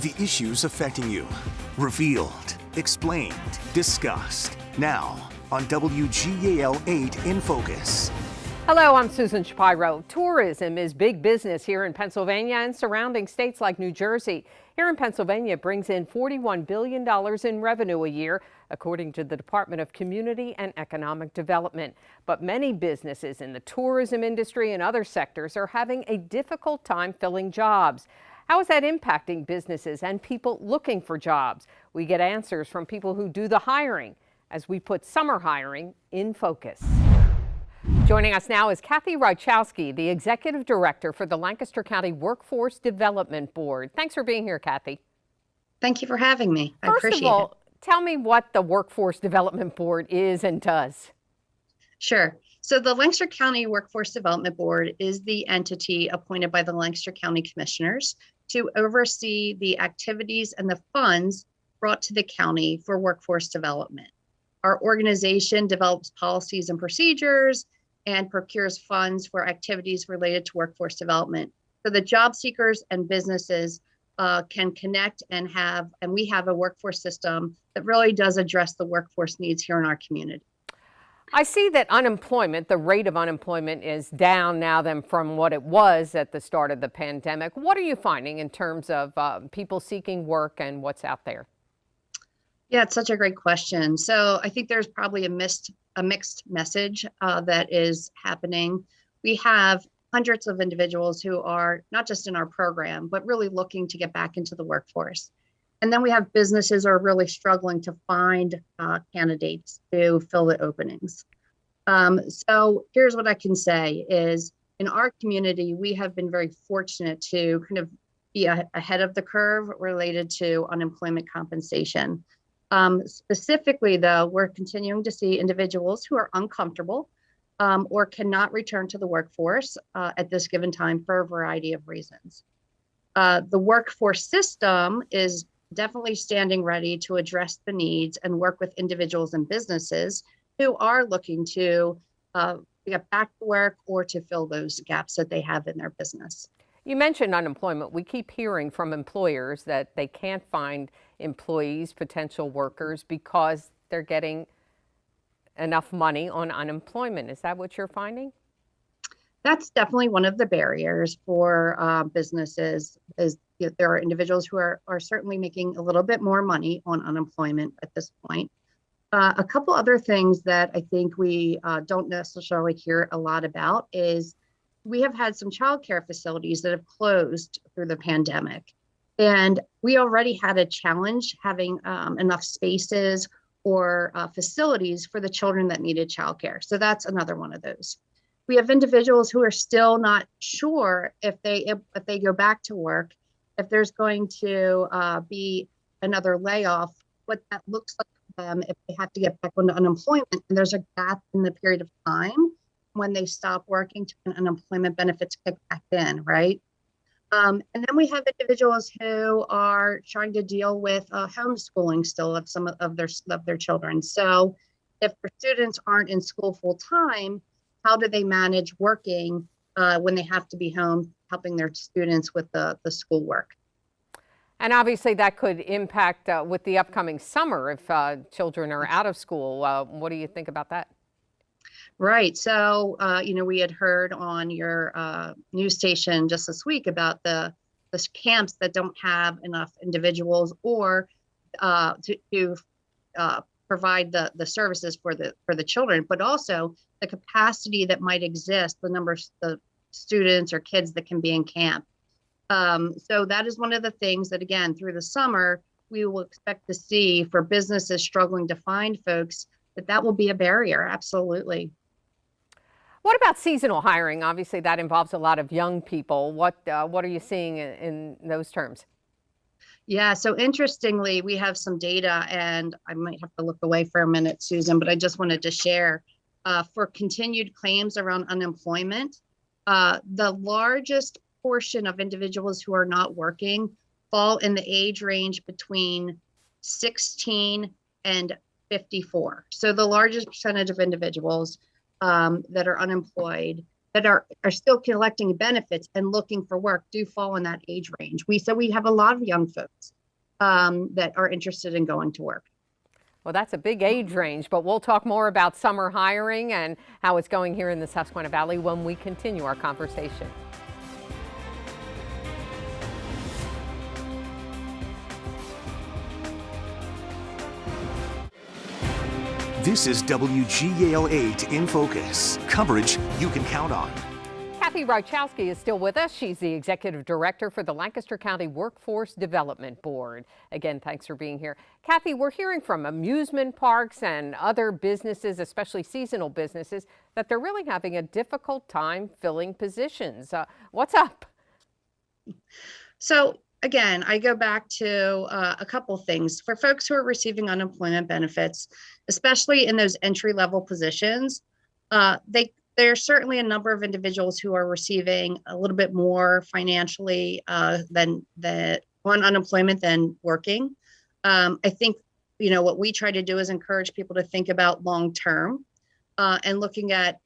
The issues affecting you. Revealed, explained, discussed. Now on WGAL 8 in Focus. Hello, I'm Susan Shapiro. Tourism is big business here in Pennsylvania and surrounding states like New Jersey. Here in Pennsylvania, it brings in $41 billion in revenue a year, according to the Department of Community and Economic Development. But many businesses in the tourism industry and other sectors are having a difficult time filling jobs. How is that impacting businesses and people looking for jobs? We get answers from people who do the hiring as we put summer hiring in focus. Joining us now is Kathy Rajkowski, the Executive Director for the Lancaster County Workforce Development Board. Thanks for being here, Kathy. Thank you for having me. I appreciate it. First of all, tell me what the Workforce Development Board is and does. Sure. So the Lancaster County Workforce Development Board is the entity appointed by the Lancaster County Commissioners to oversee the activities and the funds brought to the county for workforce development. Our organization develops policies and procedures and procures funds for activities related to workforce development so that job seekers and businesses can connect and we have a workforce system that really does address the workforce needs here in our community. I see that unemployment, the rate of unemployment is down now than from what it was at the start of the pandemic. What are you finding in terms of people seeking work and what's out there? Yeah, it's such a great question. So I think there's probably a mixed message that is happening. We have hundreds of individuals who are not just in our program, but really looking to get back into the workforce. And then we have businesses who are really struggling to find candidates to fill the openings. So here's what I can say is in our community, we have been very fortunate to kind of be ahead of the curve related to unemployment compensation. Specifically, though, we're continuing to see individuals who are uncomfortable or cannot return to the workforce at this given time for a variety of reasons. The workforce system is definitely standing ready to address the needs and work with individuals and businesses who are looking to get back to work or to fill those gaps that they have in their business. You mentioned unemployment. We keep hearing from employers that they can't find employees, potential workers, because they're getting enough money on unemployment. Is that what you're finding? That's definitely one of the barriers for businesses is there are individuals who are certainly making a little bit more money on unemployment at this point. A couple other things that I think we don't necessarily hear a lot about is we have had some childcare facilities that have closed through the pandemic. And we already had a challenge having enough spaces or facilities for the children that needed childcare. So that's another one of those. We have individuals who are still not sure if they go back to work, if there's going to be another layoff, what that looks like for them if they have to get back onto unemployment. And there's a gap in the period of time when they stop working to unemployment benefits kick back in, right? And then we have individuals who are trying to deal with homeschooling still of some of their children. So if their students aren't in school full time, how do they manage working when they have to be home helping their students with the schoolwork? And obviously that could impact with the upcoming summer if children are out of school. What do you think about that? Right. So, we had heard on your news station just this week about the camps that don't have enough individuals or to provide the services for the children, but also the capacity that might exist, the number of the students or kids that can be in camp. So that is one of the things that, again, through the summer, we will expect to see for businesses struggling to find folks, that will be a barrier. Absolutely. What about seasonal hiring? Obviously, that involves a lot of young people. What are you seeing in those terms? Yeah, so interestingly, we have some data, and I might have to look away for a minute, Susan, but I just wanted to share for continued claims around unemployment, the largest portion of individuals who are not working fall in the age range between 16 and 54. So the largest percentage of individuals that are unemployed that are still collecting benefits and looking for work do fall in that age range. We have a lot of young folks that are interested in going to work. Well, that's a big age range, but we'll talk more about summer hiring and how it's going here in the Susquehanna Valley when we continue our conversation. This is WGAL 8 in Focus. Coverage you can count on. Kathy Rychowski is still with us. She's the Executive Director for the Lancaster County Workforce Development Board. Again, thanks for being here. Kathy, we're hearing from amusement parks and other businesses, especially seasonal businesses, that they're really having a difficult time filling positions. What's up? So again, I go back to a couple things. For folks who are receiving unemployment benefits, especially in those entry-level positions, there's certainly a number of individuals who are receiving a little bit more financially than on unemployment than working. I think, what we try to do is encourage people to think about long-term and looking at,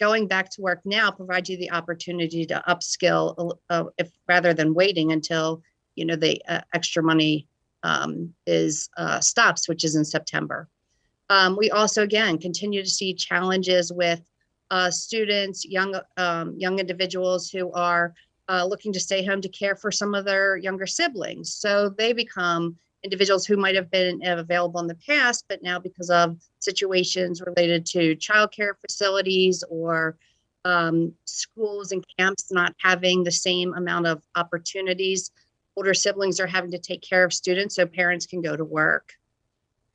going back to work now provides you the opportunity to upskill if rather than waiting until, the extra money stops, which is in September. We also, again, continue to see challenges with students, young individuals who are looking to stay home to care for some of their younger siblings. So they become individuals who might have been available in the past, but now because of situations related to childcare facilities or schools and camps not having the same amount of opportunities, older siblings are having to take care of students so parents can go to work.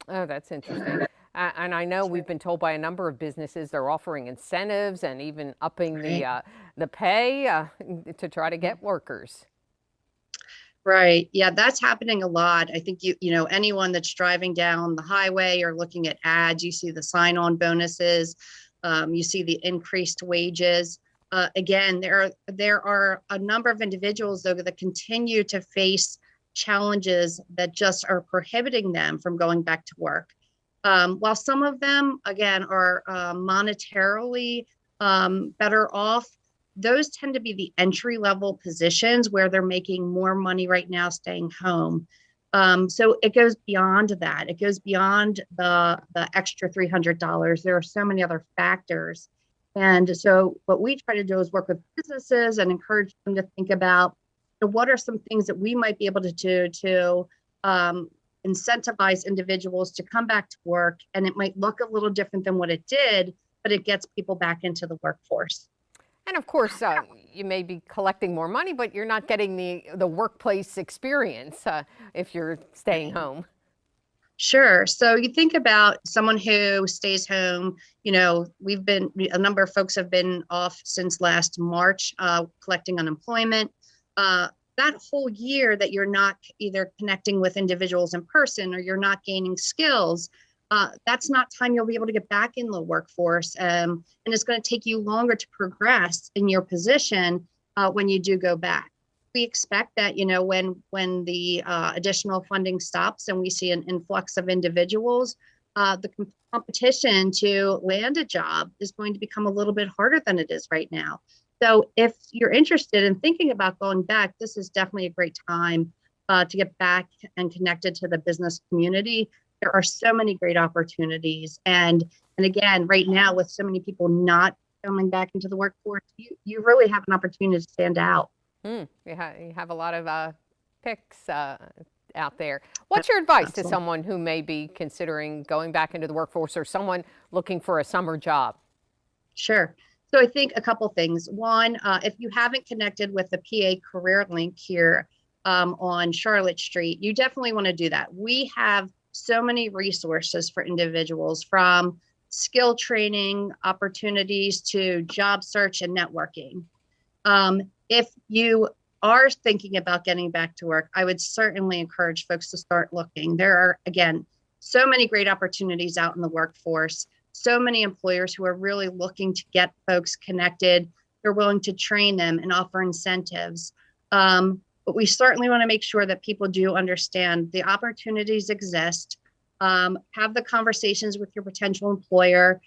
Oh, that's interesting. And I know we've been told by a number of businesses they're offering incentives and even upping the pay to try to get workers. Right. Yeah, that's happening a lot. I think anyone that's driving down the highway or looking at ads, you see the sign-on bonuses, you see the increased wages. Again, there are a number of individuals though that continue to face challenges that just are prohibiting them from going back to work. While some of them, again, are monetarily better off, those tend to be the entry-level positions where they're making more money right now staying home. So it goes beyond that. It goes beyond the extra $300. There are so many other factors. And so what we try to do is work with businesses and encourage them to think about what are some things that we might be able to do to incentivize individuals to come back to work. And it might look a little different than what it did, but it gets people back into the workforce. And of course, you may be collecting more money, but you're not getting the workplace experience if you're staying home. Sure. So you think about someone who stays home, a number of folks have been off since last March, collecting unemployment. That whole year that you're not either connecting with individuals in person or you're not gaining skills, that's not time you'll be able to get back in the workforce. And it's going to take you longer to progress in your position when you do go back. We expect that, when the additional funding stops and we see an influx of individuals, the competition to land a job is going to become a little bit harder than it is right now. So if you're interested in thinking about going back, this is definitely a great time to get back and connected to the business community. There are so many great opportunities. And again, right now, with so many people not coming back into the workforce, you really have an opportunity to stand out. You have a lot of picks out there. What's your advice to someone who may be considering going back into the workforce or someone looking for a summer job? Sure. So I think a couple things. One, if you haven't connected with the PA Career Link here on Charlotte Street, you definitely want to do that. We have so many resources for individuals, from skill training opportunities to job search and networking. If you are thinking about getting back to work, I would certainly encourage folks to start looking. There are, again, so many great opportunities out in the workforce, so many employers who are really looking to get folks connected. They're willing to train them and offer incentives. But we certainly want to make sure that people do understand the opportunities exist. Have the conversations with your potential employer.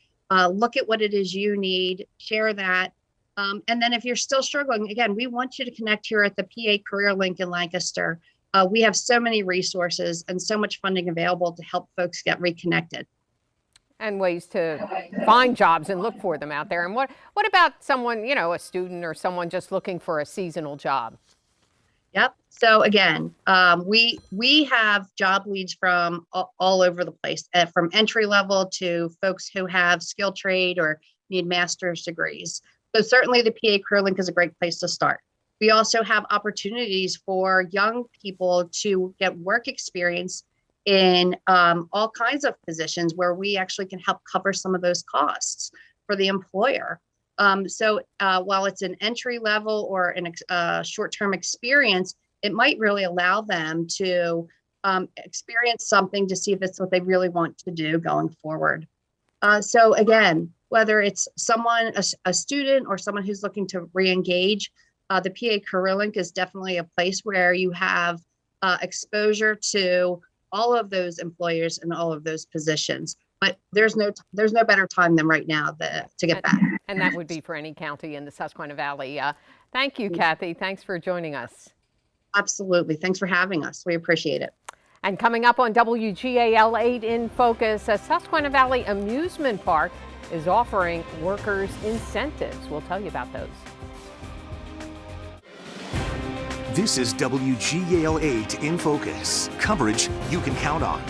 Look at what it is you need, share that. And then if you're still struggling, again, we want you to connect here at the PA Career Link in Lancaster. We have so many resources and so much funding available to help folks get reconnected. And ways to find jobs and look for them out there. And what about someone, a student or someone just looking for a seasonal job? Yep. So again, we have job leads from all over the place, from entry level to folks who have skilled trade or need master's degrees. So certainly the PA Career Link is a great place to start. We also have opportunities for young people to get work experience in all kinds of positions where we actually can help cover some of those costs for the employer. So while it's an entry level or a short-term experience, it might really allow them to experience something to see if it's what they really want to do going forward. So again, whether it's someone, a student or someone who's looking to re-engage, the PA Career Link is definitely a place where you have exposure to all of those employers and all of those positions. But there's no better time than right now to get back. And that would be for any county in the Susquehanna Valley. Thank you, Kathy. Thanks for joining us. Absolutely. Thanks for having us. We appreciate it. And coming up on WGAL 8 in Focus, a Susquehanna Valley amusement park is offering workers incentives. We'll tell you about those. This is WGAL 8 in Focus. Coverage you can count on.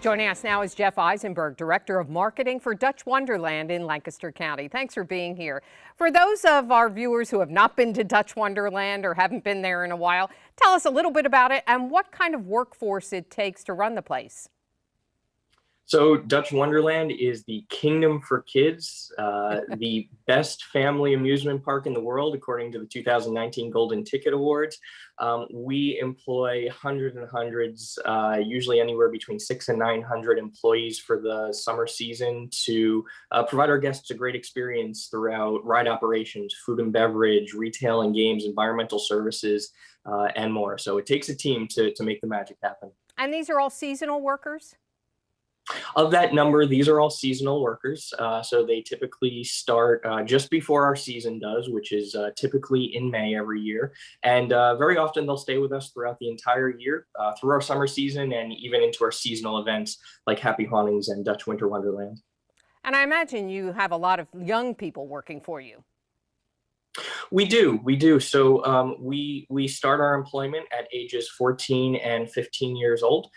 Joining us now is Jeff Eisenberg, Director of Marketing for Dutch Wonderland in Lancaster County. Thanks for being here. For those of our viewers who have not been to Dutch Wonderland or haven't been there in a while, tell us a little bit about it and what kind of workforce it takes to run the place. So Dutch Wonderland is the kingdom for kids, the best family amusement park in the world, according to the 2019 Golden Ticket Awards. We employ hundreds and hundreds, usually anywhere between 600 and 900 employees for the summer season to provide our guests a great experience throughout ride operations, food and beverage, retail and games, environmental services, and more. So it takes a team to make the magic happen. And these are all seasonal workers? Of that number, these are all seasonal workers. So they typically start just before our season does, which is typically in May every year. And very often they'll stay with us throughout the entire year, through our summer season and even into our seasonal events like Happy Hauntings and Dutch Winter Wonderland. And I imagine you have a lot of young people working for you. We do. So we start our employment at ages 14 and 15 years old.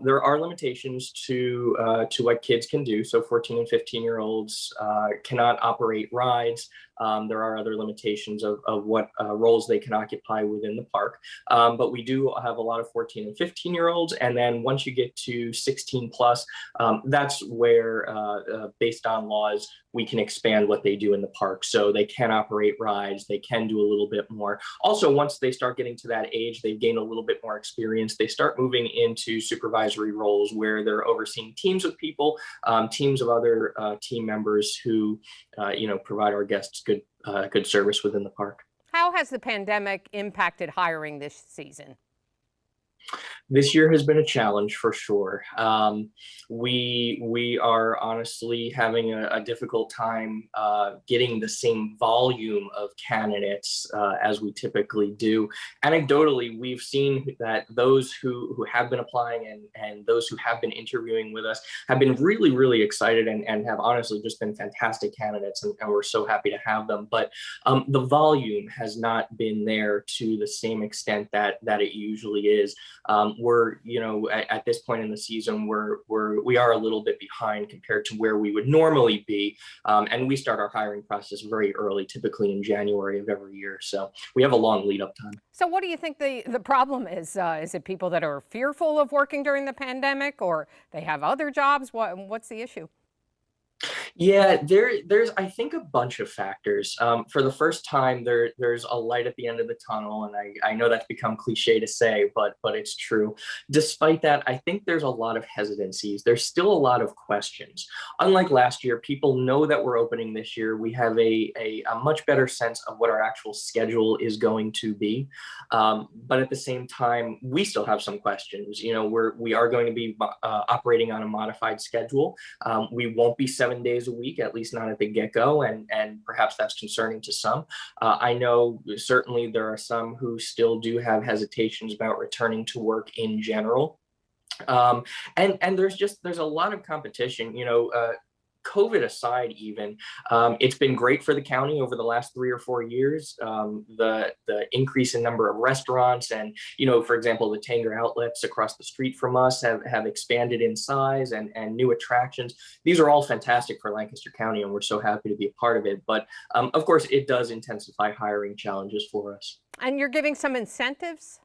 There are limitations to what kids can do. So 14 and 15-year-olds cannot operate rides. There are other limitations of what roles they can occupy within the park. But we do have a lot of 14 and 15-year-olds. And then once you get to 16 plus, that's where, based on laws, we can expand what they do in the park. So they can operate rides, they can do a little bit more. Also, once they start getting to that age, they gain a little bit more experience. They start moving into supervisory roles where they're overseeing teams of people, teams of other team members who, provide our guests good service within the park. How has the pandemic impacted hiring this season? This year has been a challenge for sure. We are honestly having a difficult time getting the same volume of candidates as we typically do. Anecdotally, we've seen that those who have been applying and those who have been interviewing with us have been really, really excited and have honestly just been fantastic candidates, and we're so happy to have them. But the volume has not been there to the same extent that it usually is. We're, at this point in the season, we are a little bit behind compared to where we would normally be. And we start our hiring process very early, typically in January of every year. So we have a long lead up time. So what do you think the problem is? Is it people that are fearful of working during the pandemic, or they have other jobs? What's the issue? Yeah, there's I think a bunch of factors. For the first time, there's a light at the end of the tunnel, and I know that's become cliche to say, but it's true. Despite that, I think there's a lot of hesitancies. There's still a lot of questions. Unlike last year, people know that we're opening this year. We have a much better sense of what our actual schedule is going to be. But at the same time, we still have some questions. We are going to be operating on a modified schedule. We won't be 7 days days a week, at least not at the get-go, and perhaps that's concerning to some. I know certainly there are some who still do have hesitations about returning to work in general. And there's a lot of competition, COVID aside, even it's been great for the county over the last 3 or 4 years. The increase in number of restaurants and, for example, the Tanger outlets across the street from us have expanded in size and new attractions. These are all fantastic for Lancaster County, and we're so happy to be a part of it. But of course, it does intensify hiring challenges for us. And you're giving some incentives?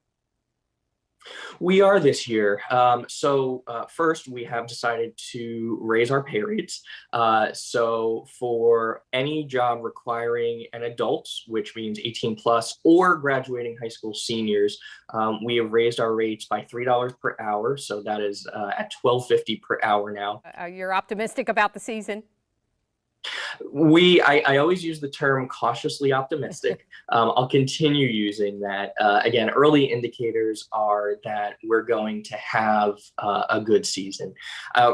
We are this year. So first, we have decided to raise our pay rates. So for any job requiring an adult, which means 18 plus, or graduating high school seniors, we have raised our rates by $3 per hour. So that is at $12.50 per hour now. You're optimistic about the season? I always use the term cautiously optimistic. I'll continue using that. Again, early indicators are that we're going to have a good season.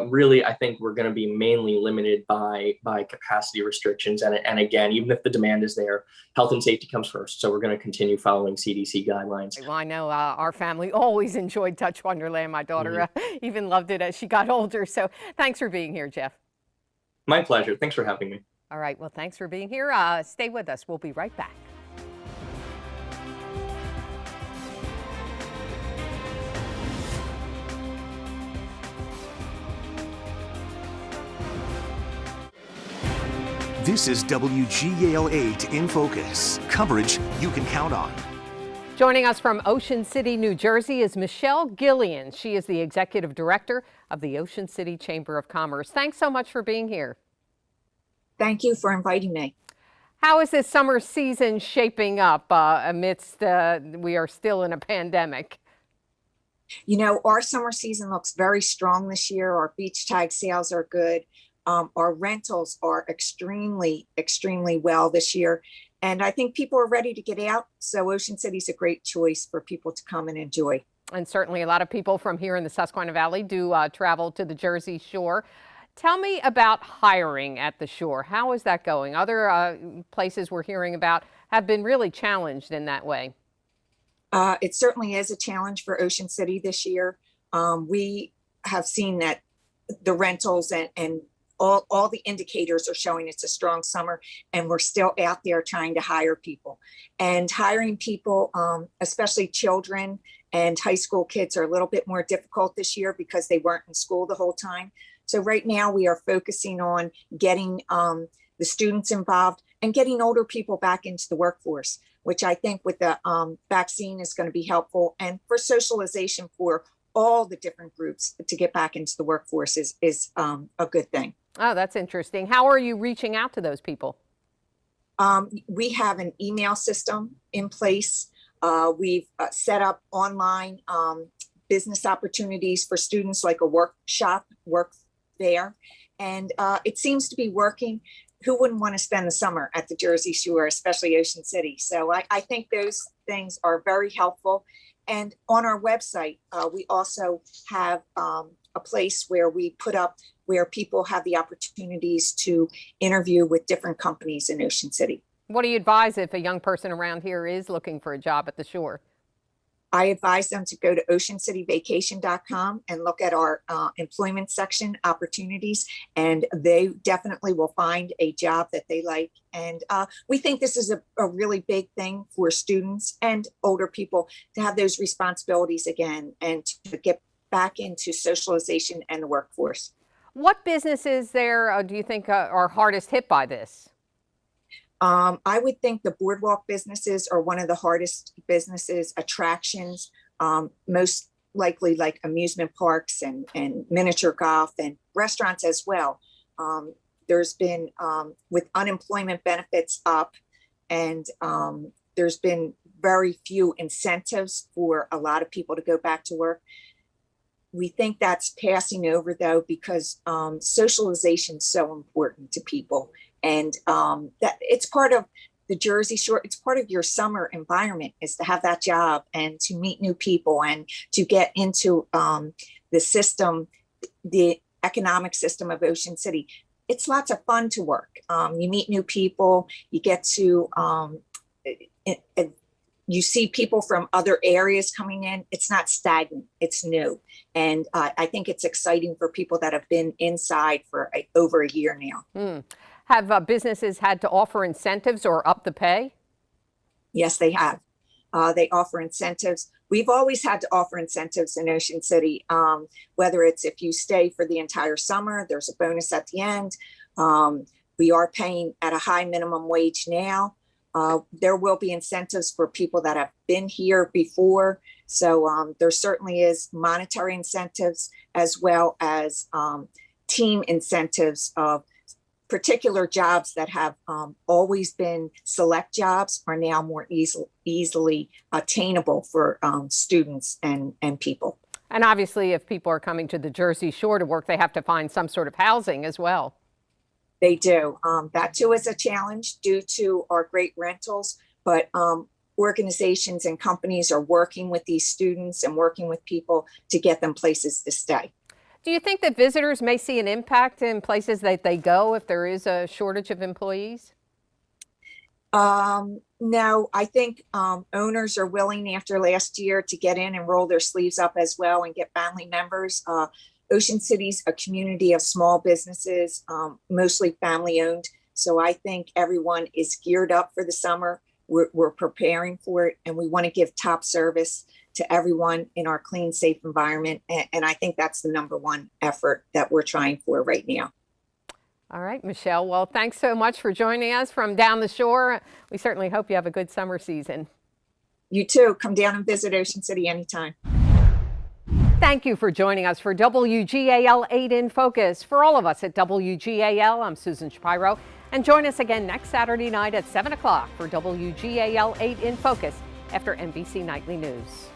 Really, I think we're going to be mainly limited by capacity restrictions. And again, even if the demand is there, health and safety comes first. So we're going to continue following CDC guidelines. Well, I know our family always enjoyed Touch Wonderland. My daughter even loved it as she got older. So thanks for being here, Jeff. My pleasure. Thanks for having me. All right. Well, thanks for being here. Stay with us. We'll be right back. This is WGAL 8 in Focus. Coverage you can count on. Joining us from Ocean City, New Jersey is Michelle Gillian. She is the Executive Director of the Ocean City Chamber of Commerce. Thanks so much for being here. Thank you for inviting me. How is this summer season shaping up amidst we are still in a pandemic? Our summer season looks very strong this year. Our beach tag sales are good. Our rentals are extremely, extremely well this year. And I think people are ready to get out. So Ocean City is a great choice for people to come and enjoy. And certainly a lot of people from here in the Susquehanna Valley do travel to the Jersey Shore. Tell me about hiring at the shore. How is that going? Other places we're hearing about have been really challenged in that way. It certainly is a challenge for Ocean City this year. We have seen that the rentals and all the indicators are showing it's a strong summer, and we're still out there trying to hire people. And hiring people, especially children and high school kids, are a little bit more difficult this year because they weren't in school the whole time. So right now we are focusing on getting the students involved and getting older people back into the workforce, which I think with the vaccine is going to be helpful, and for socialization for all the different groups to get back into the workforce is a good thing. Oh, that's interesting. How are you reaching out to those people? We have an email system in place. We've set up online business opportunities for students, like a workshop, work there. And it seems to be working. Who wouldn't want to spend the summer at the Jersey Shore, especially Ocean City? So I think those things are very helpful. And on our website, we also have a place where we put up where people have the opportunities to interview with different companies in Ocean City. What do you advise if a young person around here is looking for a job at the shore? I advise them to go to oceancityvacation.com and look at our employment section, opportunities, and they definitely will find a job that they like. And we think this is a really big thing for students and older people to have those responsibilities again and to get back into socialization and the workforce. What businesses there do you think are hardest hit by this? I would think the boardwalk businesses are one of the hardest businesses. Attractions, most likely like amusement parks and miniature golf, and restaurants as well. There's been, with unemployment benefits up, and there's been very few incentives for a lot of people to go back to work. We think that's passing over, though, because socialization is so important to people. And that it's part of the Jersey Shore. It's part of your summer environment, is to have that job and to meet new people and to get into the system, the economic system of Ocean City. it's lots of fun to work. You meet new people, you get to, you see people from other areas coming in. It's not stagnant, it's new. And I think it's exciting for people that have been inside for over a year now. Have businesses had to offer incentives or up the pay? Yes, they have. They offer incentives. We've always had to offer incentives in Ocean City, whether it's if you stay for the entire summer, there's a bonus at the end. We are paying at a high minimum wage now. There will be incentives for people that have been here before. So there certainly is monetary incentives as well as team incentives of particular jobs that have always been select jobs are now more easily attainable for students and people. And obviously, if people are coming to the Jersey Shore to work, they have to find some sort of housing as well. They do. That too is a challenge due to our great rentals, but organizations and companies are working with these students and working with people to get them places to stay. Do you think that visitors may see an impact in places that they go if there is a shortage of employees? No, I think owners are willing after last year to get in and roll their sleeves up as well and get family members. Ocean City's a community of small businesses, mostly family owned. So I think everyone is geared up for the summer. We're preparing for it, and we want to give top service to everyone in our clean, safe environment. And I think that's the number one effort that we're trying for right now. All right, Michelle. Well, thanks so much for joining us from down the shore. We certainly hope you have a good summer season. You too. Come down and visit Ocean City anytime. Thank you for joining us for WGAL 8 in Focus. For all of us at WGAL, I'm Susan Shapiro. And join us again next Saturday night at 7 o'clock for WGAL 8 in Focus after NBC Nightly News.